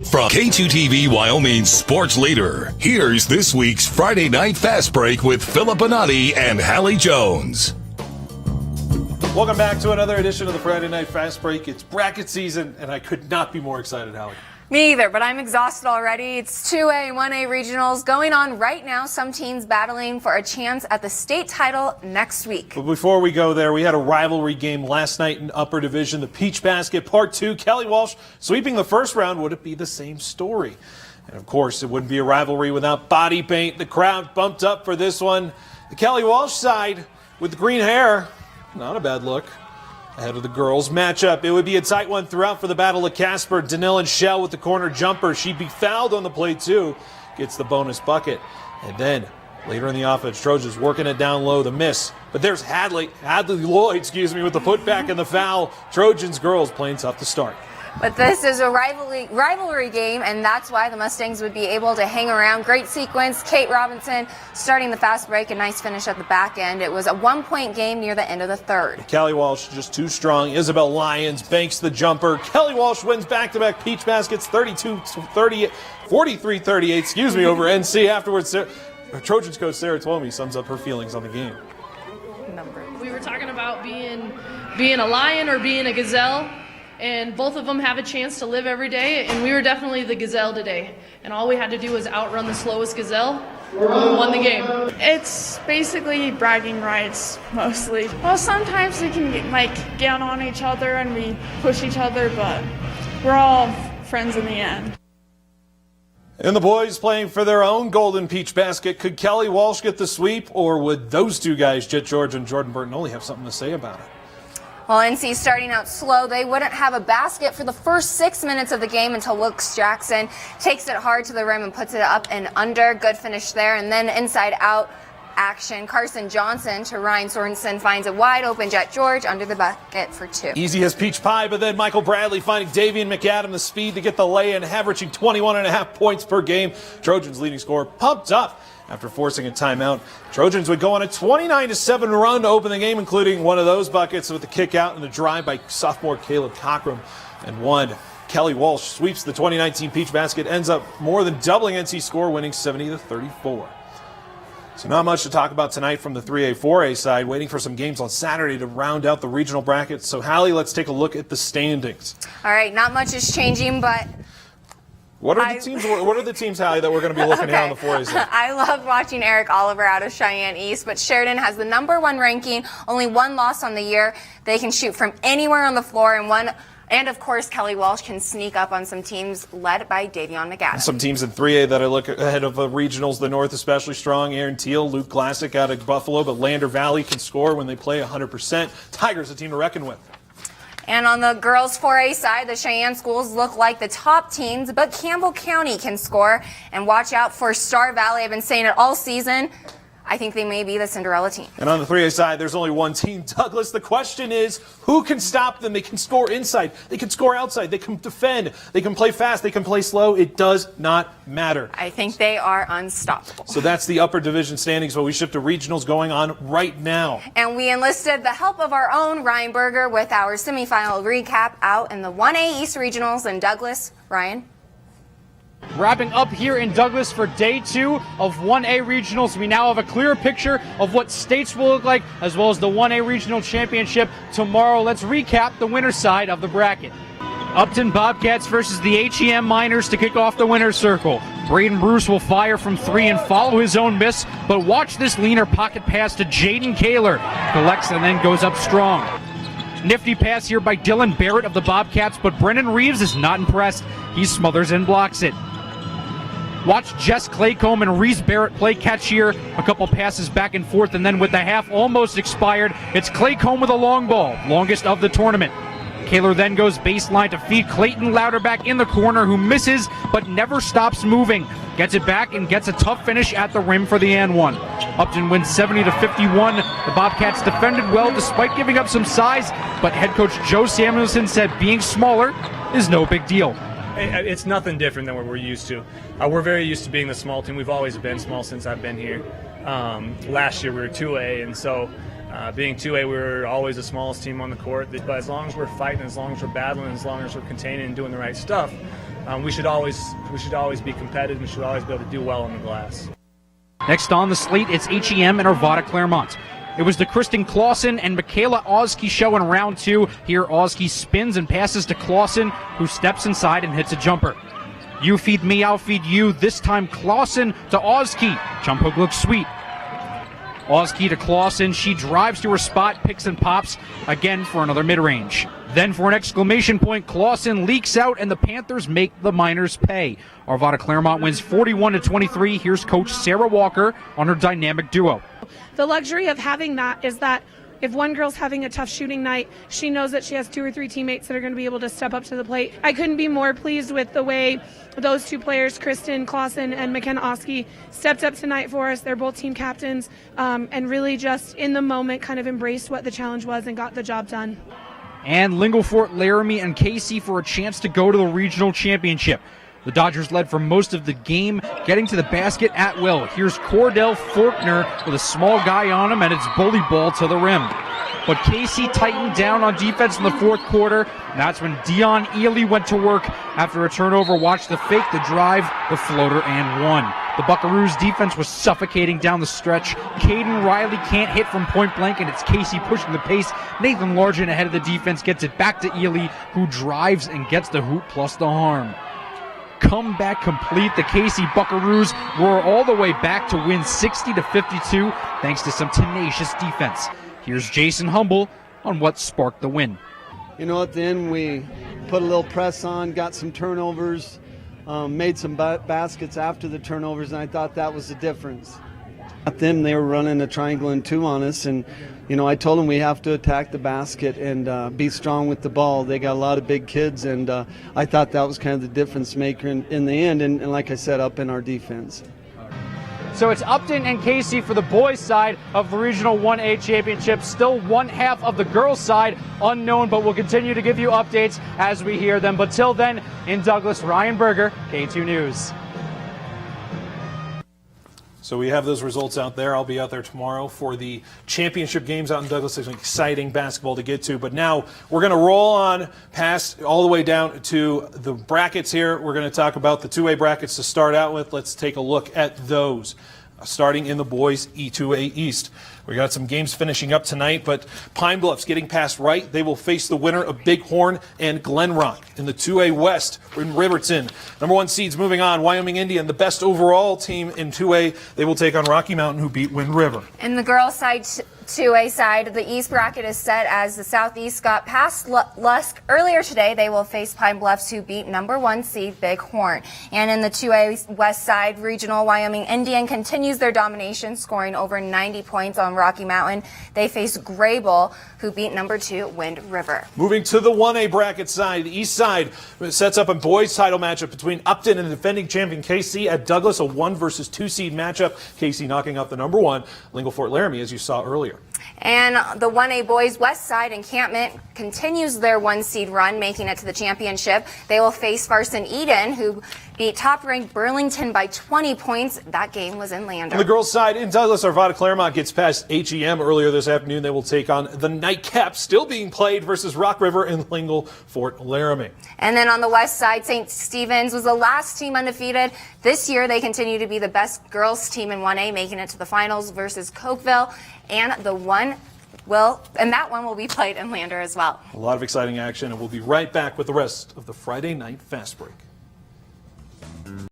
From K2TV Wyoming's sports leader, here's this week's Friday Night Fast Break with Philip Bonatti and Hallie Jones. Welcome back to another edition of the Friday Night Fast Break. It's bracket season, and I could not be more excited, Hallie. Me either, but I'm exhausted already. It's 2A and 1A regionals going on right now. Some teams battling for a chance at the state title next week. But before we go there, we had a rivalry game last night in Upper Division, the Peach Basket Part 2. Kelly Walsh sweeping the first round. Would it be the same story? And of course, it wouldn't be a rivalry without body paint. The crowd bumped up for this one. The Kelly Walsh side with the green hair, not a bad look. Ahead of the girls' matchup, it would be a tight one throughout for the Battle of Casper. Danelle and Shell with the corner jumper. She'd be fouled on the play, too. Gets the bonus bucket. And then, later in the offense, Trojans working it down low, the miss. But there's Hadley Lloyd, with the putback and the foul. Trojans girls playing tough to start. But this is a rivalry game, and that's why the Mustangs would be able to hang around. Great sequence. Kate Robinson starting the fast break. A nice finish at the back end. It was a one-point game near the end of the third. Kelly Walsh just too strong. Isabel Lyons banks the jumper. Kelly Walsh wins back-to-back Peach Baskets 43-38 over NC. Afterwards, Trojans coach Sarah Twomey sums up her feelings on the game. We were talking about being a lion or being a gazelle. And both of them have a chance to live every day, and we were definitely the gazelle today. And all we had to do was outrun the slowest gazelle, and we won the game. It's basically bragging rights, mostly. Well, sometimes we can get on each other and we push each other, but we're all friends in the end. And the boys playing for their own Golden Peach Basket. Could Kelly Walsh get the sweep, or would those two guys, Jet George and Jordan Burton, only have something to say about it? Well, NC starting out slow. They wouldn't have a basket for the first 6 minutes of the game until Wilkes Jackson takes it hard to the rim and puts it up and under. Good finish there. And then inside out action. Carson Johnson to Ryan Sorensen finds a wide open Jet George under the bucket for two. Easy as peach pie, but then Michael Bradley finding Davian McAdam the speed to get the lay-in, averaging 21.5 points per game. Trojans leading scorer pumped up after forcing a timeout. Trojans would go on a 29-7 run to open the game, including one of those buckets with the kick out and the drive by sophomore Caleb Cockrum. And one, Kelly Walsh sweeps the 2019 Peach Basket, ends up more than doubling NC score, winning 70-34. So not much to talk about tonight from the 3A, 4A side, waiting for some games on Saturday to round out the regional brackets. So Hallie, let's take a look at the standings. All right, not much is changing, but What are the teams, Hallie, that we're going to be looking at on the 4A side? I love watching Eric Oliver out of Cheyenne East, but Sheridan has the #1 ranking, only one loss on the year. They can shoot from anywhere on the floor, and of course, Kelly Walsh can sneak up on some teams led by Davion McAdam. Some teams in 3A that I look ahead of regionals, the North especially strong. Aaron Teal, Luke Glassick out of Buffalo, but Lander Valley can score when they play 100%. Tigers a team to reckon with. And on the girls 4A side, the Cheyenne schools look like the top teams, but Campbell County can score. And watch out for Star Valley. I've been saying it all season. I think they may be the Cinderella team. And on the 3A side, there's only one team, Douglas. The question is, who can stop them? They can score inside. They can score outside. They can defend. They can play fast. They can play slow. It does not matter. I think they are unstoppable. So that's the upper division standings, but we shift to regionals going on right now. And we enlisted the help of our own Ryan Berger with our semifinal recap out in the 1A East regionals in Douglas. Ryan? Wrapping up here in Douglas for day 2 of 1A regionals. We now have a clearer picture of what states will look like, as well as the 1A regional championship tomorrow. Let's recap the winner's side of the bracket. Upton Bobcats versus the HEM Miners to kick off the winner's circle. Braden Bruce will fire from 3 and follow his own miss, but watch this leaner pocket pass to Jaden Kaler. Collects and then goes up strong. Nifty pass here by Dylan Barrett of the Bobcats, but Brennan Reeves is not impressed. He smothers and blocks it. Watch Jess Claycomb and Reese Barrett play catch here. A couple passes back and forth, and then with the half almost expired, it's Claycomb with a long ball, longest of the tournament. Kaler then goes baseline to feed Clayton Louderback in the corner, who misses but never stops moving. Gets it back and gets a tough finish at the rim for the and one. Upton wins 70-51. The Bobcats defended well despite giving up some size, but head coach Joe Samuelson said being smaller is no big deal. It's nothing different than what we're used to. We're very used to being the small team. We've always been small since I've been here. Last year we were 2A, and so being 2A, we were always the smallest team on the court. But as long as we're fighting, as long as we're battling, as long as we're containing and doing the right stuff, we should always be competitive. We should always be able to do well on the glass. Next on the slate, it's HEM and Arvada Claremont. It was the Kristen Clausen and Michaela Oski show in round 2. Here, Oski spins and passes to Clausen, who steps inside and hits a jumper. You feed me, I'll feed you. This time, Clausen to Oski. Jump hook looks sweet. Oski to Clausen. She drives to her spot, picks and pops again for another mid-range. Then for an exclamation point, Clausen leaks out, and the Panthers make the Miners pay. Arvada Claremont wins 41-23. Here's Coach Sarah Walker on her dynamic duo. The luxury of having that is that if one girl's having a tough shooting night, she knows that she has 2 or 3 teammates that are going to be able to step up to the plate. I couldn't be more pleased with the way those 2 players, Kristen Clausen and McKenna Oski, stepped up tonight for us. They're both team captains and really just in the moment kind of embraced what the challenge was and got the job done. And Linglefort, Laramie, and Casey for a chance to go to the regional championship. The Dodgers led for most of the game, getting to the basket at will. Here's Cordell Faulkner with a small guy on him, and it's bully ball to the rim. But Casey tightened down on defense in the fourth quarter. And that's when Dion Ely went to work after a turnover. Watch the fake, the drive, the floater, and one. The Buckaroos' defense was suffocating down the stretch. Caden Riley can't hit from point blank, and it's Casey pushing the pace. Nathan Largent ahead of the defense gets it back to Ely, who drives and gets the hoop plus the harm. Comeback complete. The Casey Buckaroos roar all the way back to win 60-52 thanks to some tenacious defense. Here's Jason Humble on what sparked the win. You know, at the end we put a little press on, got some turnovers, made some baskets after the turnovers, and I thought that was the difference. At them, they were running a triangle and 2 on us, and you know, I told them we have to attack the basket and be strong with the ball. They got a lot of big kids, and I thought that was kind of the difference maker in the end, and like I said, up in our defense. So it's Upton and Casey for the boys' side of the Regional 1A Championship. Still one half of the girls' side unknown, but we'll continue to give you updates as we hear them. But till then, in Douglas, Ryan Berger, K2 News. So we have those results out there. I'll be out there tomorrow for the championship games out in Douglas. It's an exciting basketball to get to. But now we're going to roll on past all the way down to the brackets here. We're going to talk about the 2A brackets to start out with. Let's take a look at those. Starting in the boys E2A East. We got some games finishing up tonight, but Pine Bluff's getting past right. They will face the winner of Bighorn and Glen Rock. In the 2A West, we're in Riverton. Number 1 seeds moving on. Wyoming Indian, the best overall team in 2A. They will take on Rocky Mountain, who beat Wind River. In the girls' side, 2A side, the East bracket is set as the Southeast got past Lusk earlier today. They will face Pine Bluffs, who beat number 1 seed Bighorn. And in the 2A West side, regional Wyoming Indian continues their domination, scoring over 90 points on Rocky Mountain. They face Grable, who beat number 2 Wind River. Moving to the 1A bracket side, the East side sets up a boys title matchup between Upton and the defending champion KC at Douglas, a 1 versus 2 seed matchup. KC knocking out the number 1 Linglefort Laramie, as you saw earlier. And the 1A boys West side encampment continues their 1 seed run, making it to the championship. They will face Farson Eden, who beat top-ranked Burlington by 20 points. That game was in Lander. On the girls' side, in Douglas, Arvada Claremont gets past HEM earlier this afternoon. They will take on the Nightcap, still being played, versus Rock River and Linglefort Laramie. And then on the west side, St. Stephen's was the last team undefeated. This year, they continue to be the best girls' team in 1A, making it to the finals versus Cokeville. And that one will be played in Lander as well. A lot of exciting action, and we'll be right back with the rest of the Friday Night Fast Break.